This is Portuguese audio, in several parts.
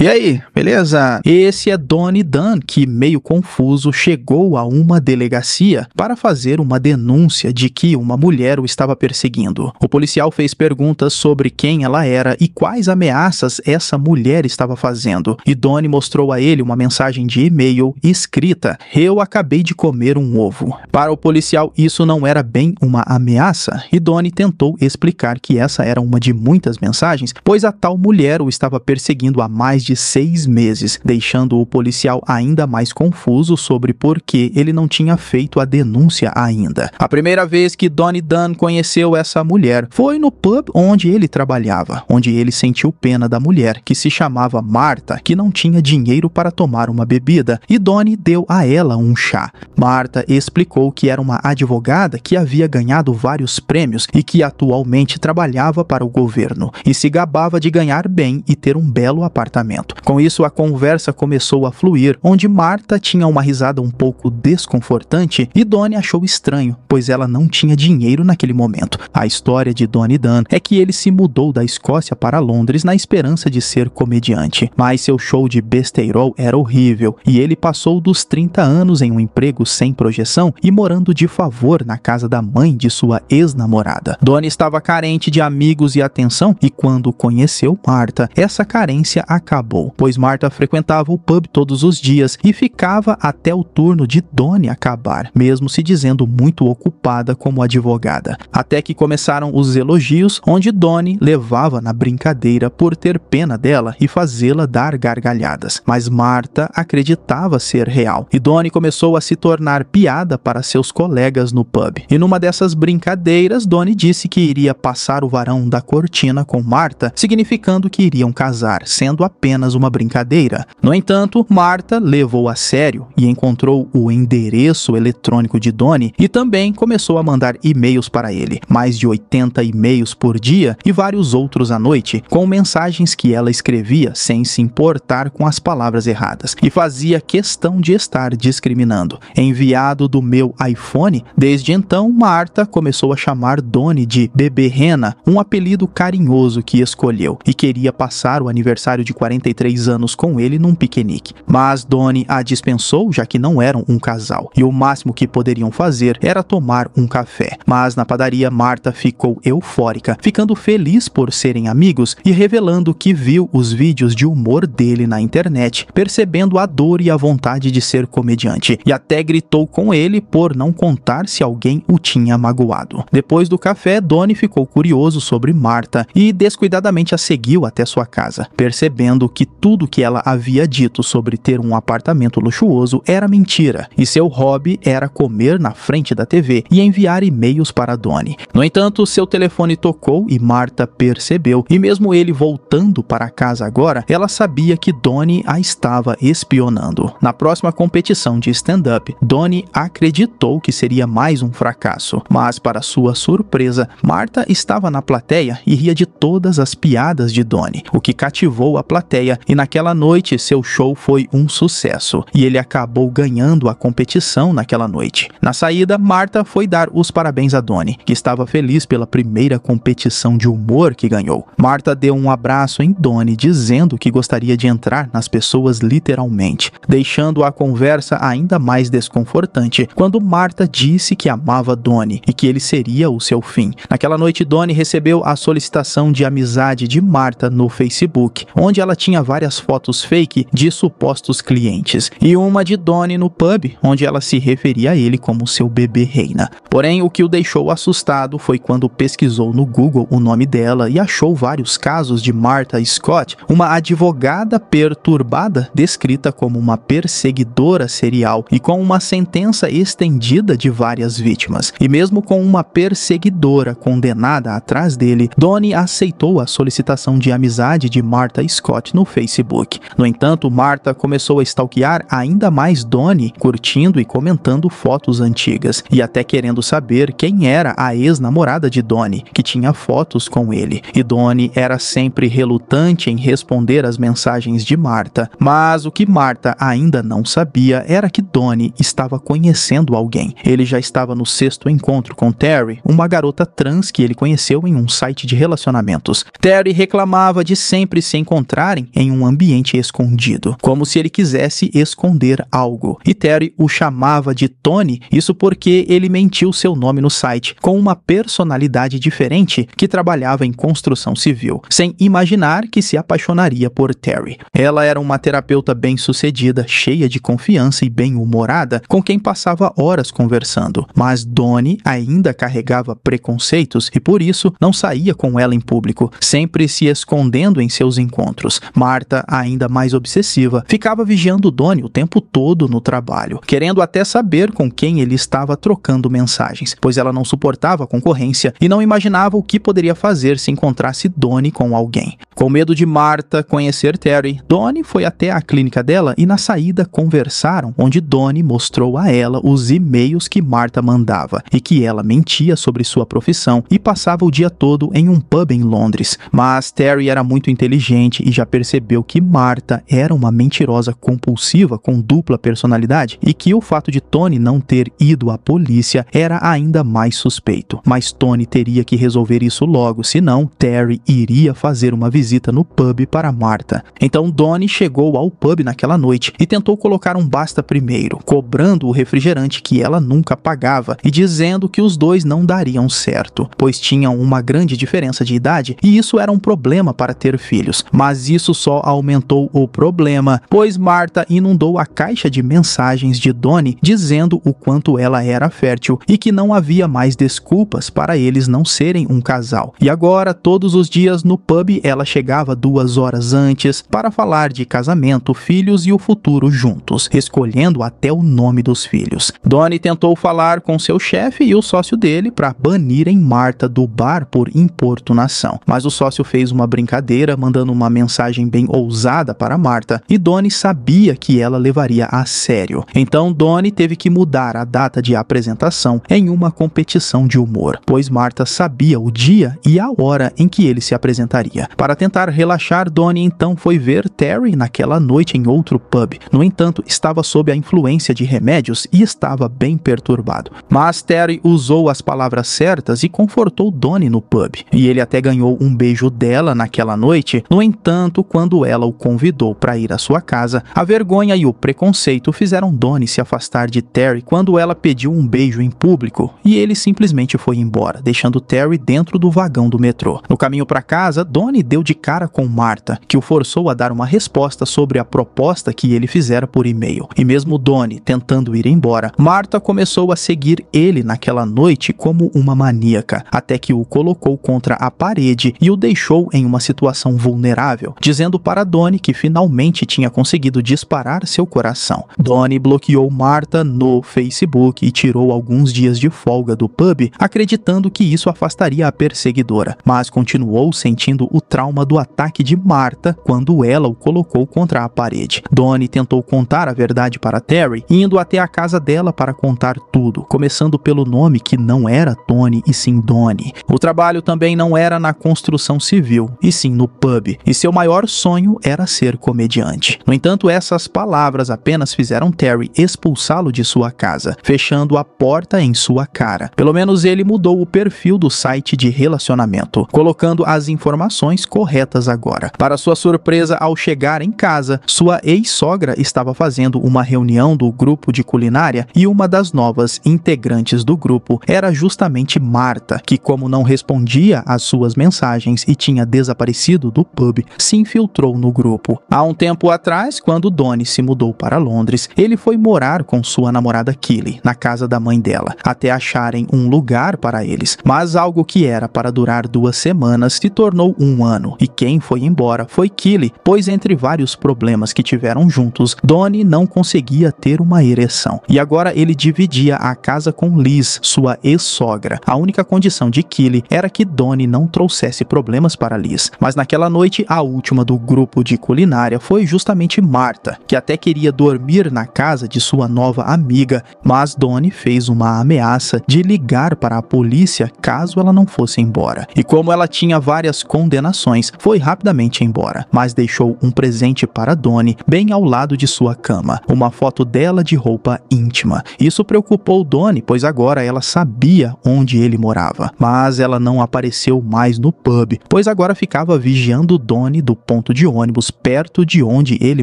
E aí, beleza? Esse é Donnie Dunn, que, meio confuso, chegou a uma delegacia para fazer uma denúncia de que uma mulher o estava perseguindo. O policial fez perguntas sobre quem ela era e quais ameaças essa mulher estava fazendo. E Donnie mostrou a ele uma mensagem de e-mail escrita: "Eu acabei de comer um ovo". Para o policial, isso não era bem uma ameaça, e Donnie tentou explicar que essa era uma de muitas mensagens, pois a tal mulher o estava perseguindo há mais de 6 meses, deixando o policial ainda mais confuso sobre por que ele não tinha feito a denúncia ainda. A primeira vez que Donnie Dunn conheceu essa mulher foi no pub onde ele trabalhava, onde ele sentiu pena da mulher, que se chamava Marta, que não tinha dinheiro para tomar uma bebida, e Donnie deu a ela um chá. Marta explicou que era uma advogada que havia ganhado vários prêmios e que atualmente trabalhava para o governo, e se gabava de ganhar bem e ter um belo apartamento. Com isso, a conversa começou a fluir, onde Marta tinha uma risada um pouco desconfortante e Donnie achou estranho, pois ela não tinha dinheiro naquele momento. A história de Donnie Dunn é que ele se mudou da Escócia para Londres na esperança de ser comediante, mas seu show de besteirol era horrível e ele passou dos 30 anos em um emprego sem projeção e morando de favor na casa da mãe de sua ex-namorada. Donnie estava carente de amigos e atenção, e quando conheceu Marta, essa carência acabou, pois Marta frequentava o pub todos os dias e ficava até o turno de Donnie acabar, mesmo se dizendo muito ocupada como advogada. Até que começaram os elogios, onde Donnie levava na brincadeira por ter pena dela e fazê-la dar gargalhadas. Mas Marta acreditava ser real, e Donnie começou a se tornar piada para seus colegas no pub. E numa dessas brincadeiras, Donnie disse que iria passar o varão da cortina com Marta, significando que iriam casar, sendo apenas uma brincadeira. No entanto, Marta levou a sério e encontrou o endereço eletrônico de Donnie e também começou a mandar e-mails para ele, mais de 80 e-mails por dia e vários outros à noite, com mensagens que ela escrevia sem se importar com as palavras erradas, e fazia questão de estar discriminando. Enviado do meu iPhone. Desde então, Marta começou a chamar Donnie de Bebê Rena, um apelido carinhoso que escolheu, e queria passar o aniversário de 43 anos com ele num piquenique. Mas Donnie a dispensou, já que não eram um casal, e o máximo que poderiam fazer era tomar um café. Mas na padaria, Marta ficou eufórica, ficando feliz por serem amigos e revelando que viu os vídeos de humor dele na internet, percebendo a dor e a vontade de ser comediante, e até gritou com ele por não contar se alguém o tinha magoado. Depois do café, Donnie ficou curioso sobre Marta e descuidadamente a seguiu até sua casa, percebendo que tudo que ela havia dito sobre ter um apartamento luxuoso era mentira, e seu hobby era comer na frente da TV e enviar e-mails para Donnie. No entanto, seu telefone tocou e Marta percebeu, e mesmo ele voltando para casa agora, ela sabia que Donnie a estava espionando. Na próxima competição de stand-up, Donnie acreditou que seria mais um fracasso, mas para sua surpresa, Marta estava na plateia e ria de todas as piadas de Donnie, o que cativou a plateia, e naquela noite seu show foi um sucesso, e ele acabou ganhando a competição naquela noite. Na saída, Marta foi dar os parabéns a Donnie, que estava feliz pela primeira competição de humor que ganhou. Marta deu um abraço em Donnie, dizendo que gostaria de entrar nas pessoas literalmente, deixando a conversa ainda mais desconfortante quando Marta disse que amava Donnie e que ele seria o seu fim. Naquela noite, Donnie recebeu a solicitação de amizade de Marta no Facebook, onde ela tinha várias fotos fake de supostos clientes, e uma de Donnie no pub, onde ela se referia a ele como seu bebê reina. Porém, o que o deixou assustado foi quando pesquisou no Google o nome dela e achou vários casos de Martha Scott, uma advogada perturbada, descrita como uma perseguidora serial e com uma sentença estendida de várias vítimas. E mesmo com uma perseguidora condenada atrás dele, Donnie aceitou a solicitação de amizade de Martha Scott no Facebook. No entanto, Martha começou a stalkear ainda mais Donnie, curtindo e comentando fotos antigas, e até querendo saber quem era a ex-namorada de Donnie, que tinha fotos com ele. E Donnie era sempre relutante em responder às mensagens de Martha, mas o que Martha ainda não sabia era que Donnie estava conhecendo alguém. Ele já estava no 6º encontro com Terry, uma garota trans que ele conheceu em um site de relacionamentos. Terry reclamava de sempre se encontrarem em um ambiente escondido, como se ele quisesse esconder algo. E Terry o chamava de Tony, isso porque ele mentiu seu nome no site, com uma personalidade diferente que trabalhava em construção civil, sem imaginar que se apaixonaria por Terry. Ela era uma terapeuta bem-sucedida, cheia de confiança e bem-humorada, com quem passava horas conversando, mas Donnie ainda carregava preconceitos e por isso não saía com ela em público, sempre se escondendo em seus encontros. Martha, ainda mais obsessiva, ficava vigiando Donnie o tempo todo no trabalho, querendo até saber com quem ele estava trocando mensagens, pois ela não suportava a concorrência e não imaginava o que poderia fazer se encontrasse Donnie com alguém. Com medo de Martha conhecer Terry, Donnie foi até a clínica dela e na saída conversaram, onde Donnie mostrou a ela os e-mails que Martha mandava e que ela mentia sobre sua profissão e passava o dia todo em um pub em Londres. Mas Terry era muito inteligente e já percebeu que Martha era uma mentirosa compulsiva com dupla personalidade e que o fato de Tony não ter ido à polícia era ainda mais suspeito. Mas Tony teria que resolver isso logo, senão Terry iria fazer uma visita no pub para Martha. Então Donnie chegou ao pub naquela noite e tentou colocar um basta primeiro, cobrando o refrigerante que ela nunca pagava e dizendo que os dois não dariam certo, pois tinham uma grande diferença de idade e isso era um problema para ter filhos. Mas isso só aumentou o problema, pois Martha inundou a caixa de mensagens de Donnie dizendo o quanto ela era fértil e que não havia mais desculpas para eles não serem um casal. E agora, todos os dias no pub, ela chegava 2 horas antes para falar de casamento, filhos e o futuro juntos, escolhendo até o nome dos filhos. Donnie tentou falar com seu chefe e o sócio dele para banirem Martha do bar por importunação, mas o sócio fez uma brincadeira, mandando uma mensagem bem ousada para Martha, e Donnie sabia que ela levaria a sério. Então Donnie teve que mudar a data de apresentação em uma competição de humor, pois Martha sabia o dia e a hora em que ele se apresentaria. Para tentar relaxar, Donnie então foi ver Terry naquela noite em outro pub. No entanto, estava sob a influência de remédios e estava bem perturbado. Mas Terry usou as palavras certas e confortou Donnie no pub, e ele até ganhou um beijo dela naquela noite. No entanto, quando ela o convidou para ir à sua casa, a vergonha e o preconceito fizeram Donnie se afastar de Terry quando ela pediu um beijo em público, e ele simplesmente foi embora, deixando Terry dentro do vagão do metrô. No caminho para casa, Donnie deu de cara com Martha, que o forçou a dar uma resposta sobre a proposta que ele fizera por e-mail. E mesmo Donnie tentando ir embora, Martha começou a seguir ele naquela noite como uma maníaca, até que o colocou contra a parede e o deixou em uma situação vulnerável, dizendo para Donnie que finalmente tinha conseguido disparar seu coração. Donnie bloqueou Martha no Facebook e tirou alguns dias de folga do pub, acreditando que isso afastaria a perseguidora, mas continuou sentindo o trauma do ataque de Martha quando ela o colocou contra a parede. Donnie tentou contar a verdade para Terry, indo até a casa dela para contar tudo, começando pelo nome que não era Tony e sim Donnie. O trabalho também não era na construção civil, e sim no pub, e seu maior sonho era ser comediante. No entanto, essas palavras apenas fizeram Terry expulsá-lo de sua casa, fechando a porta em sua cara. Pelo menos ele mudou o perfil do site de relacionamento, colocando as informações corretas agora. Para sua surpresa, ao chegar em casa, sua ex-sogra estava fazendo uma reunião do grupo de culinária e uma das novas integrantes do grupo era justamente Martha, que, como não respondia às suas mensagens e tinha desaparecido do pub, se infiltrou no grupo. Há um tempo atrás, quando Donnie se mudou para Londres, ele foi morar com sua namorada Killy, na casa da mãe dela, até acharem um lugar para eles. Mas algo que era para durar 2 semanas se tornou 1 ano, e quem foi embora foi Killy, pois entre vários problemas que tiveram juntos, Donnie não conseguia ter uma ereção. E agora ele dividia a casa com Liz, sua ex-sogra. A única condição de Killy era que Donnie não trouxesse problemas para Liz. Mas naquela noite, a última do grupo de culinária foi justamente Martha, que até queria dormir na casa de sua nova amiga, mas Donnie fez uma ameaça de ligar para a polícia caso ela não fosse embora. E como ela tinha várias condenações, foi rapidamente embora, mas deixou um presente para Donnie bem ao lado de sua cama, uma foto dela de roupa íntima. Isso preocupou Donnie, pois agora ela sabia onde ele morava, mas ela não apareceu mais no pub, pois agora ficava vigiando Donnie do ponto ponto de ônibus perto de onde ele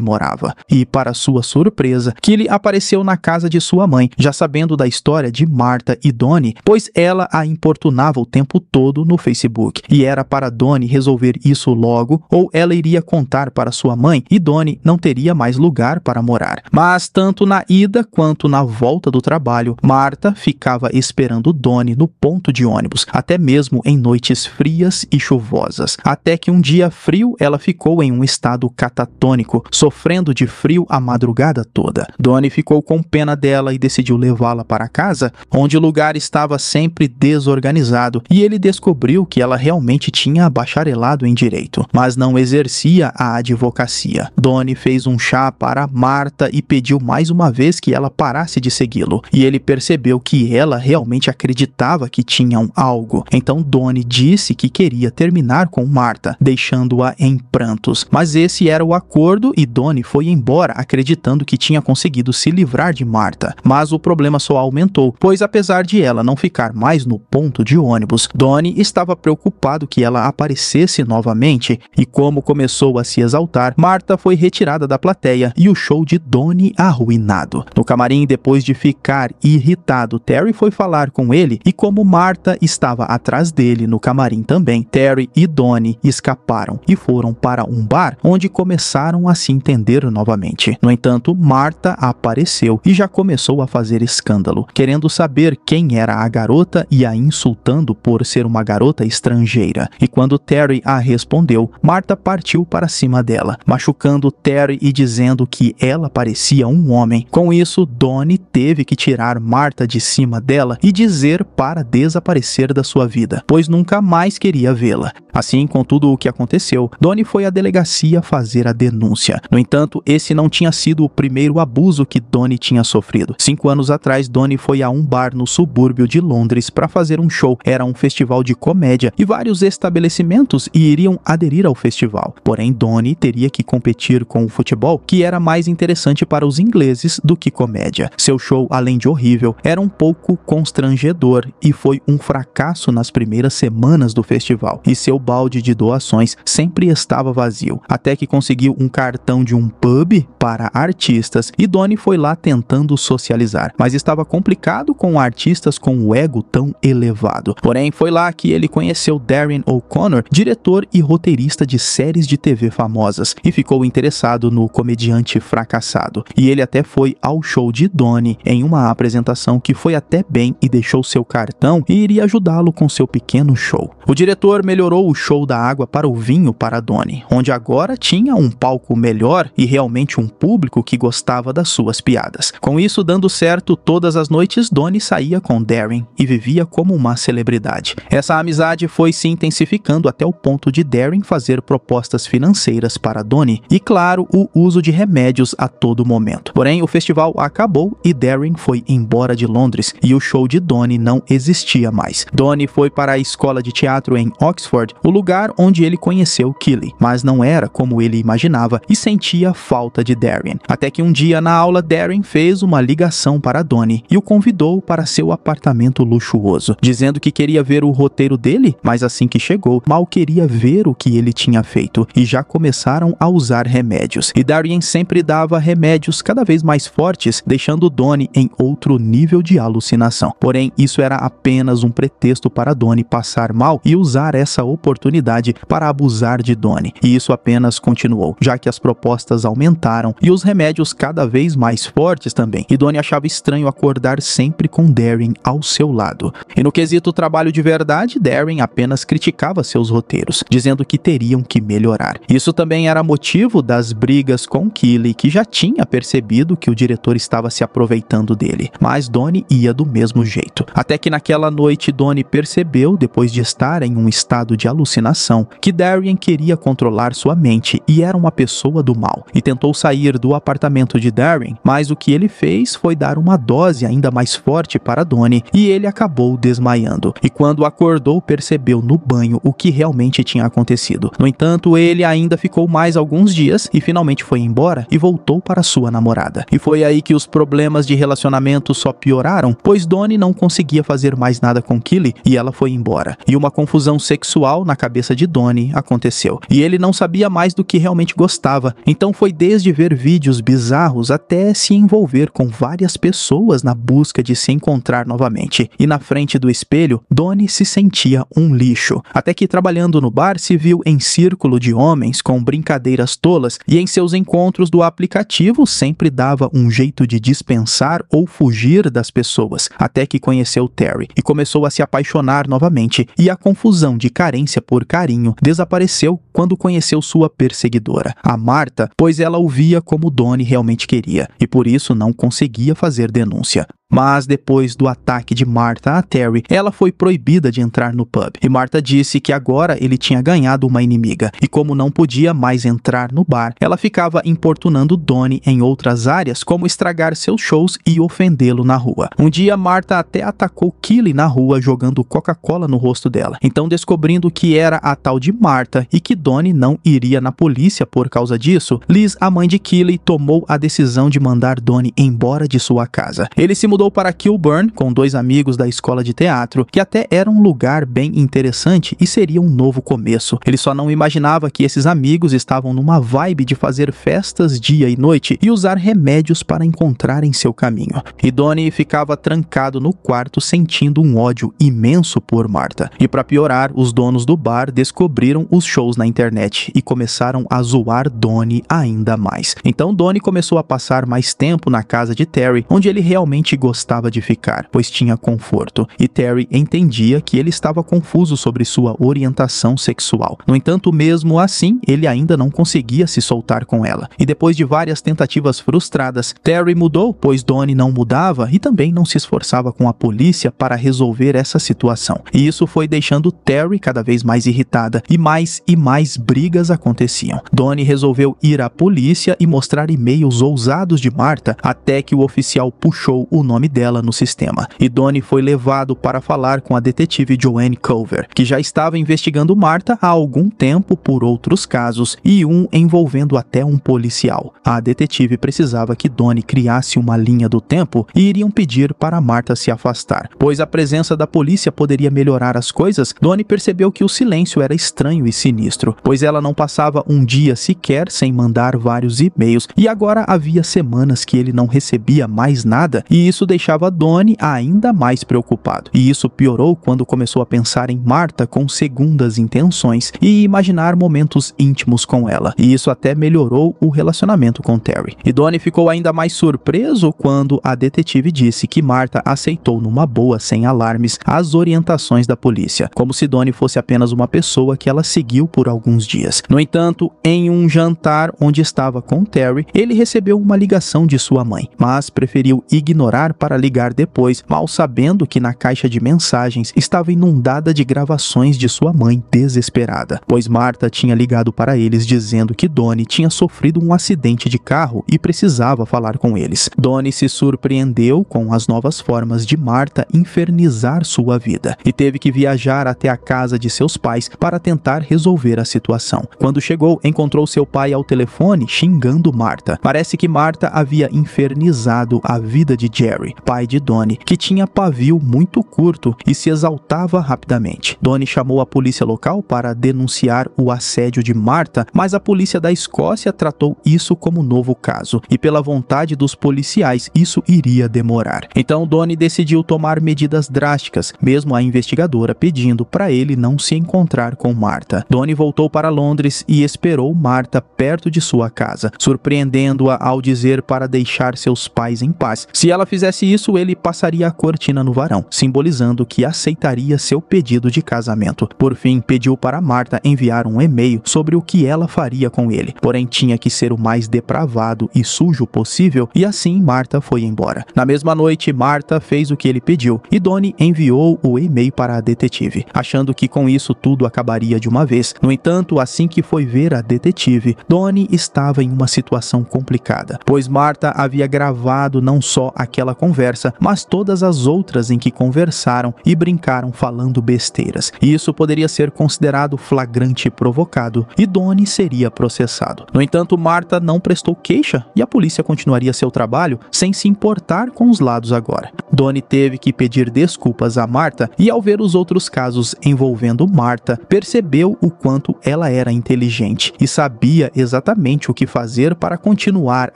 morava. E, para sua surpresa, Kelly apareceu na casa de sua mãe, já sabendo da história de Martha e Donnie, pois ela a importunava o tempo todo no Facebook. E era para Donnie resolver isso logo, ou ela iria contar para sua mãe e Donnie não teria mais lugar para morar. Mas tanto na ida quanto na volta do trabalho, Martha ficava esperando Donnie no ponto de ônibus, até mesmo em noites frias e chuvosas. Até que um dia frio, ela ficou em um estado catatônico, sofrendo de frio a madrugada toda. Donnie ficou com pena dela e decidiu levá-la para casa, onde o lugar estava sempre desorganizado, e ele descobriu que ela realmente tinha bacharelado em direito, mas não exercia a advocacia. Donnie fez um chá para Martha e pediu mais uma vez que ela parasse de segui-lo, e ele percebeu que ela realmente acreditava que tinham algo. Então Donnie disse que queria terminar com Martha, deixando-a em prantos. Mas esse era o acordo e Donnie foi embora acreditando que tinha conseguido se livrar de Martha. Mas o problema só aumentou, pois apesar de ela não ficar mais no ponto de ônibus, Donnie estava preocupado que ela aparecesse novamente, e como começou a se exaltar, Martha foi retirada da plateia e o show de Donnie arruinado. No camarim, depois de ficar irritado, Terry foi falar com ele, e como Martha estava atrás dele no camarim também, Terry e Donnie escaparam e foram para um bar onde começaram a se entender novamente. No entanto, Martha apareceu e já começou a fazer escândalo, querendo saber quem era a garota e a insultando por ser uma garota estrangeira. E quando Terry a respondeu, Martha partiu para cima dela, machucando Terry e dizendo que ela parecia um homem. Com isso, Donnie teve que tirar Martha de cima dela e dizer para desaparecer da sua vida, pois nunca mais queria vê-la. Assim, com tudo o que aconteceu, Donnie foi à delegacia fazer a denúncia. No entanto, esse não tinha sido o primeiro abuso que Donnie tinha sofrido. 5 anos atrás, Donnie foi a um bar no subúrbio de Londres para fazer um show. Era um festival de comédia e vários estabelecimentos iriam aderir ao festival. Porém, Donnie teria que competir com o futebol, que era mais interessante para os ingleses do que comédia. Seu show, além de horrível, era um pouco constrangedor e foi um fracasso nas primeiras semanas do festival. E seu balde de doações sempre estava vazio, até que conseguiu um cartão de um pub para artistas e Donnie foi lá tentando socializar, mas estava complicado com artistas com o ego tão elevado. Porém, foi lá que ele conheceu Darren O'Connor, diretor e roteirista de séries de TV famosas, e ficou interessado no comediante fracassado. E ele até foi ao show de Donnie em uma apresentação que foi até bem e deixou seu cartão e iria ajudá-lo com seu pequeno show. O diretor melhorou o show da água para o vinho para Donnie, onde agora tinha um palco melhor e realmente um público que gostava das suas piadas. Com isso dando certo, todas as noites Donnie saía com Darren e vivia como uma celebridade. Essa amizade foi se intensificando até o ponto de Darren fazer propostas financeiras para Donnie e, claro, o uso de remédios a todo momento. Porém, o festival acabou e Darren foi embora de Londres e o show de Donnie não existia mais. Donnie foi para a escola de teatro em Oxford, o lugar onde ele conheceu Kelly, mas não era como ele imaginava e sentia falta de Darren. Até que um dia na aula, Darren fez uma ligação para Donnie e o convidou para seu apartamento luxuoso, dizendo que queria ver o roteiro dele, mas assim que chegou, mal queria ver o que ele tinha feito e já começaram a usar remédios. E Darren sempre dava remédios cada vez mais fortes, deixando Donnie em outro nível de alucinação. Porém, isso era apenas um pretexto para Donnie passar mal e usar essa oportunidade para abusar de Donnie. E isso apenas continuou, já que as propostas aumentaram e os remédios cada vez mais fortes também. E Donnie achava estranho acordar sempre com Darren ao seu lado. E no quesito trabalho de verdade, Darren apenas criticava seus roteiros, dizendo que teriam que melhorar. Isso também era motivo das brigas com Kelly, que já tinha percebido que o diretor estava se aproveitando dele. Mas Donnie ia do mesmo jeito. Até que naquela noite Donnie percebeu, depois de estar em um estado de alucinação, que Darren queria controlar sua mente e era uma pessoa do mal. E tentou sair do apartamento de Darren, mas o que ele fez foi dar uma dose ainda mais forte para Donnie e ele acabou desmaiando. E quando acordou, percebeu no banho o que realmente tinha acontecido. No entanto, ele ainda ficou mais alguns dias e finalmente foi embora e voltou para sua namorada. E foi aí que os problemas de relacionamento só pioraram, pois Donnie não conseguia fazer mais nada com Kelly e ela foi embora. E uma confusão sexual na cabeça de Donnie aconteceu. E ele não sabia mais do que realmente gostava, então foi desde ver vídeos bizarros até se envolver com várias pessoas na busca de se encontrar novamente. E na frente do espelho, Donnie se sentia um lixo. Até que trabalhando no bar se viu em círculo de homens com brincadeiras tolas e em seus encontros do aplicativo sempre dava um jeito de dispensar ou fugir das pessoas, até que conheceu Terry e começou a se apaixonar novamente, e a confusão de carência por carinho desapareceu quando conheceu sua perseguidora, a Martha, pois ela o via como Donnie realmente queria e por isso não conseguia fazer denúncia. Mas depois do ataque de Martha a Terry, ela foi proibida de entrar no pub. E Martha disse que agora ele tinha ganhado uma inimiga. E como não podia mais entrar no bar, ela ficava importunando Donnie em outras áreas, como estragar seus shows e ofendê-lo na rua. Um dia, Martha até atacou Keely na rua jogando Coca-Cola no rosto dela. Então, descobrindo que era a tal de Martha e que Donnie não iria na polícia por causa disso, Liz, a mãe de Keely, tomou a decisão de mandar Donnie embora de sua casa. Ele se mudou para Kilburn com 2 amigos da escola de teatro, que até era um lugar bem interessante e seria um novo começo. Ele só não imaginava que esses amigos estavam numa vibe de fazer festas dia e noite e usar remédios para encontrarem seu caminho. E Donnie ficava trancado no quarto sentindo um ódio imenso por Martha. E para piorar, os donos do bar descobriram os shows na internet e começaram a zoar Donnie ainda mais. Então Donnie começou a passar mais tempo na casa de Terry, onde ele realmente gostava de ficar, pois tinha conforto, e Terry entendia que ele estava confuso sobre sua orientação sexual. No entanto, mesmo assim, ele ainda não conseguia se soltar com ela. E depois de várias tentativas frustradas, Terry mudou, pois Donnie não mudava e também não se esforçava com a polícia para resolver essa situação. E isso foi deixando Terry cada vez mais irritada, e mais brigas aconteciam. Donnie resolveu ir à polícia e mostrar e-mails ousados de Martha, até que o oficial puxou o nome dela no sistema. E Donnie foi levado para falar com a detetive Joanne Culver, que já estava investigando Martha há algum tempo por outros casos, e um envolvendo até um policial. A detetive precisava que Donnie criasse uma linha do tempo e iriam pedir para Martha se afastar, pois a presença da polícia poderia melhorar as coisas. Donnie percebeu que o silêncio era estranho e sinistro, pois ela não passava um dia sequer sem mandar vários e-mails, e agora havia semanas que ele não recebia mais nada, e isso deixava Donnie ainda mais preocupado. E isso piorou quando começou a pensar em Martha com segundas intenções e imaginar momentos íntimos com ela. E isso até melhorou o relacionamento com Terry. E Donnie ficou ainda mais surpreso quando a detetive disse que Martha aceitou numa boa, sem alarmes, as orientações da polícia, como se Donnie fosse apenas uma pessoa que ela seguiu por alguns dias. No entanto, em um jantar onde estava com Terry, ele recebeu uma ligação de sua mãe, mas preferiu ignorar para ligar depois, mal sabendo que na caixa de mensagens estava inundada de gravações de sua mãe desesperada, pois Martha tinha ligado para eles dizendo que Donnie tinha sofrido um acidente de carro e precisava falar com eles. Donnie se surpreendeu com as novas formas de Martha infernizar sua vida e teve que viajar até a casa de seus pais para tentar resolver a situação. Quando chegou, encontrou seu pai ao telefone xingando Martha. Parece que Martha havia infernizado a vida de Jerry, pai de Donnie, que tinha pavio muito curto e se exaltava rapidamente. Donnie chamou a polícia local para denunciar o assédio de Martha, mas a polícia da Escócia tratou isso como novo caso, e pela vontade dos policiais isso iria demorar. Então Donnie decidiu tomar medidas drásticas, mesmo a investigadora pedindo para ele não se encontrar com Martha. Donnie voltou para Londres e esperou Martha perto de sua casa, surpreendendo-a ao dizer para deixar seus pais em paz. Se ela fizesse isso, ele passaria a cortina no varão, simbolizando que aceitaria seu pedido de casamento. Por fim, pediu para Martha enviar um e-mail sobre o que ela faria com ele, porém tinha que ser o mais depravado e sujo possível, e assim Martha foi embora. Na mesma noite, Martha fez o que ele pediu, e Donnie enviou o e-mail para a detetive, achando que com isso tudo acabaria de uma vez. No entanto, assim que foi ver a detetive, Donnie estava em uma situação complicada, pois Martha havia gravado não só aquela conversa, mas todas as outras em que conversaram e brincaram falando besteiras. Isso poderia ser considerado flagrante provocado e Donnie seria processado. No entanto, Martha não prestou queixa e a polícia continuaria seu trabalho sem se importar com os lados agora. Donnie teve que pedir desculpas a Martha e, ao ver os outros casos envolvendo Martha, percebeu o quanto ela era inteligente e sabia exatamente o que fazer para continuar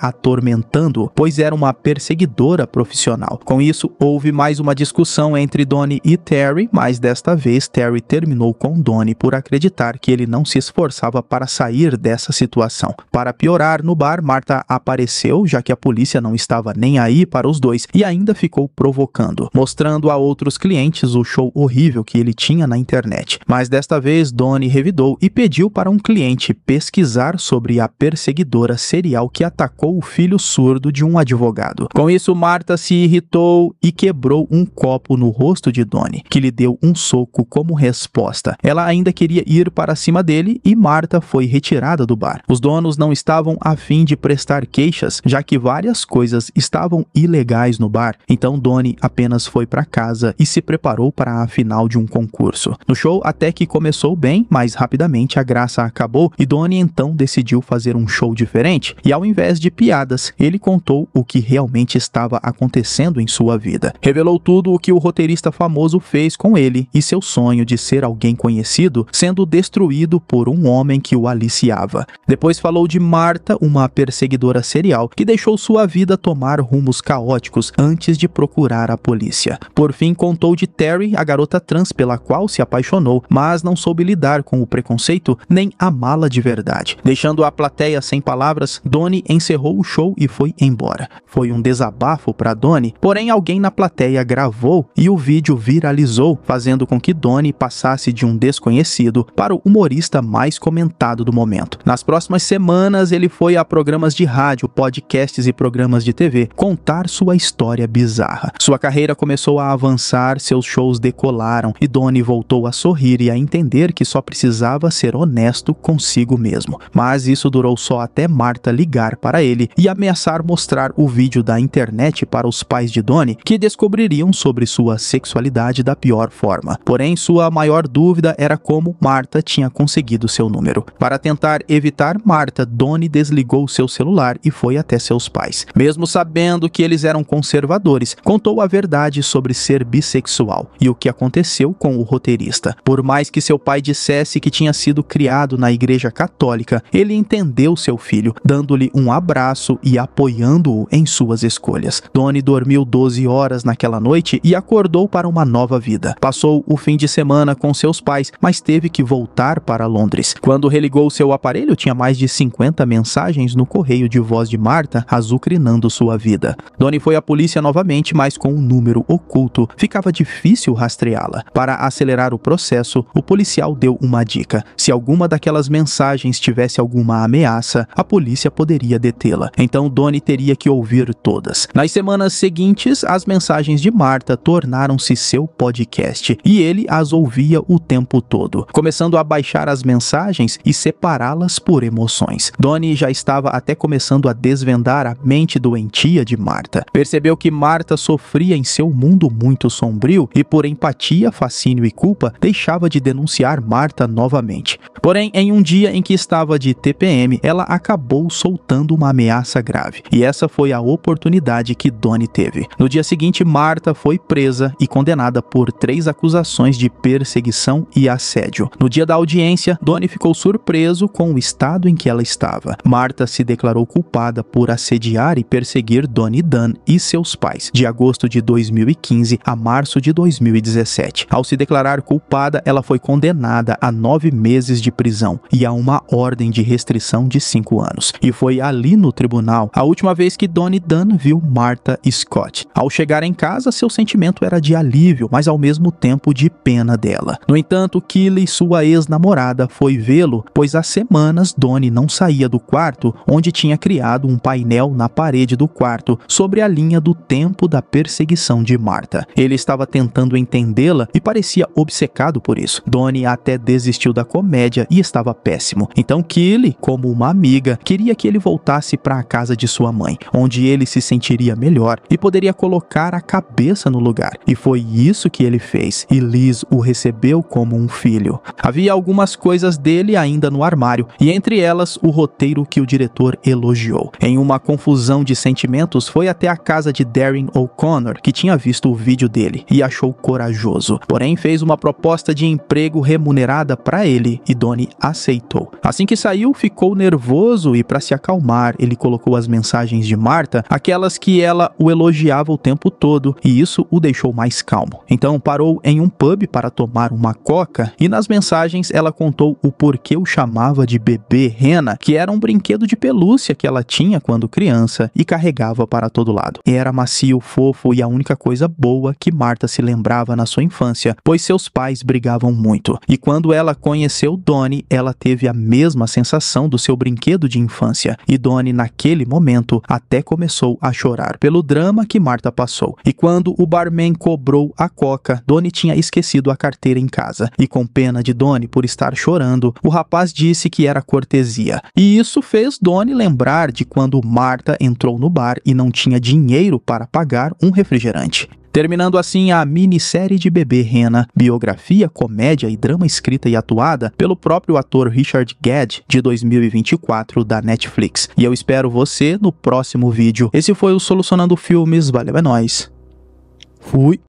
atormentando, pois era uma perseguidora profissional. Com isso, houve mais uma discussão entre Donnie e Terry, mas desta vez Terry terminou com Donnie por acreditar que ele não se esforçava para sair dessa situação. Para piorar, no bar, Martha apareceu, já que a polícia não estava nem aí para os dois e ainda ficou provocando, mostrando a outros clientes o show horrível que ele tinha na internet. Mas desta vez, Donnie revidou e pediu para um cliente pesquisar sobre a perseguidora serial que atacou o filho surdo de um advogado. Com isso, Martha se irritou e quebrou um copo no rosto de Donnie, que lhe deu um soco como resposta. Ela ainda queria ir para cima dele e Martha foi retirada do bar. Os donos não estavam a fim de prestar queixas, já que várias coisas estavam ilegais no bar, então Donnie apenas foi para casa e se preparou para a final de um concurso. No show até que começou bem, mas rapidamente a graça acabou e Donnie então decidiu fazer um show diferente e, ao invés de piadas, ele contou o que realmente estava acontecendo em sua vida. Revelou tudo o que o roteirista famoso fez com ele e seu sonho de ser alguém conhecido sendo destruído por um homem que o aliciava. Depois falou de Martha, uma perseguidora serial que deixou sua vida tomar rumos caóticos antes de procurar a polícia. Por fim, contou de Terry, a garota trans pela qual se apaixonou, mas não soube lidar com o preconceito nem amá-la de verdade. Deixando a plateia sem palavras, Donnie encerrou o show e foi embora. Foi um desabafo para Donnie, porém alguém na plateia gravou e o vídeo viralizou, fazendo com que Donnie passasse de um desconhecido para o humorista mais comentado do momento. Nas próximas semanas, ele foi a programas de rádio, podcasts e programas de TV contar sua história bizarra. Sua carreira começou a avançar, seus shows decolaram e Donnie voltou a sorrir e a entender que só precisava ser honesto consigo mesmo. Mas isso durou só até Martha ligar para ele e ameaçar mostrar o vídeo da internet para os pais de Donnie, que descobririam sobre sua sexualidade da pior forma. Porém, sua maior dúvida era como Martha tinha conseguido seu número. Para tentar evitar Martha, Donnie desligou seu celular e foi até seus pais. Mesmo sabendo que eles eram conservadores, contou a verdade sobre ser bissexual e o que aconteceu com o roteirista. Por mais que seu pai dissesse que tinha sido criado na igreja católica, ele entendeu seu filho, dando-lhe um abraço e apoiando-o em suas escolhas. Donnie dormiu 12 horas naquela noite e acordou para uma nova vida. Passou o fim de semana com seus pais, mas teve que voltar para Londres. Quando religou seu aparelho, tinha mais de 50 mensagens no correio de voz de Martha azucrinando sua vida. Donnie foi à polícia novamente, mas com um número oculto. Ficava difícil rastreá-la. Para acelerar o processo, o policial deu uma dica. Se alguma daquelas mensagens tivesse alguma ameaça, a polícia poderia detê-la. Então Donnie teria que ouvir todas. Nas semanas seguintes, as mensagens de Martha tornaram-se seu podcast e ele as ouvia o tempo todo, começando a baixar as mensagens e separá-las por emoções. Donnie já estava até começando a desvendar a mente doentia de Martha. Percebeu que Martha sofria em seu mundo muito sombrio e, por empatia, fascínio e culpa, deixava de denunciar Martha novamente. Porém, em um dia em que estava de TPM, ela acabou soltando uma ameaça grave, e essa foi a oportunidade que Donnie teve. No dia seguinte, Martha foi presa e condenada por 3 acusações de perseguição e assédio. No dia da audiência, Donnie ficou surpreso com o estado em que ela estava. Martha se declarou culpada por assediar e perseguir Donnie Dunn e seus pais, de agosto de 2015 a março de 2017. Ao se declarar culpada, ela foi condenada a 9 meses de prisão e a uma ordem de restrição de 5 anos. E foi ali no tribunal a última vez que Donnie Dunn viu Martha Scott. Ao chegar em casa, seu sentimento era de alívio, mas ao mesmo tempo de pena dela. No entanto, Kelly, sua ex-namorada, foi vê-lo, pois há semanas Donnie não saía do quarto, onde tinha criado um painel na parede do quarto sobre a linha do tempo da perseguição de Martha. Ele estava tentando entendê-la e parecia obcecado por isso. Donnie até desistiu da comédia e estava péssimo. Então Kelly, como uma amiga, queria que ele voltasse para a casa de sua mãe, onde ele se sentiria melhor melhor e poderia colocar a cabeça no lugar. E foi isso que ele fez, e Liz o recebeu como um filho. Havia algumas coisas dele ainda no armário, e entre elas o roteiro que o diretor elogiou. Em uma confusão de sentimentos, foi até a casa de Darren O'Connor, que tinha visto o vídeo dele e achou corajoso. Porém, fez uma proposta de emprego remunerada para ele e Donnie aceitou. Assim que saiu, ficou nervoso e, para se acalmar, ele colocou as mensagens de Martha, aquelas que ela o elogiava o tempo todo, e isso o deixou mais calmo. Então parou em um pub para tomar uma coca e nas mensagens ela contou o porquê o chamava de bebê rena, que era um brinquedo de pelúcia que ela tinha quando criança e carregava para todo lado. Era macio, fofo e a única coisa boa que Martha se lembrava na sua infância, pois seus pais brigavam muito. E quando ela conheceu Donnie, ela teve a mesma sensação do seu brinquedo de infância. E Donnie, naquele momento, até começou a chorar pelo drama que Martha passou. E quando o barman cobrou a coca, Donnie tinha esquecido a carteira em casa. E com pena de Donnie por estar chorando, o rapaz disse que era cortesia. E isso fez Donnie lembrar de quando Martha entrou no bar e não tinha dinheiro para pagar um refrigerante. Terminando assim a minissérie de Bebê Rena, biografia, comédia e drama escrita e atuada pelo próprio ator Richard Gere, de 2024, da Netflix. E eu espero você no próximo vídeo. Esse foi o Solucionando Filmes, valeu, é nóis. Fui!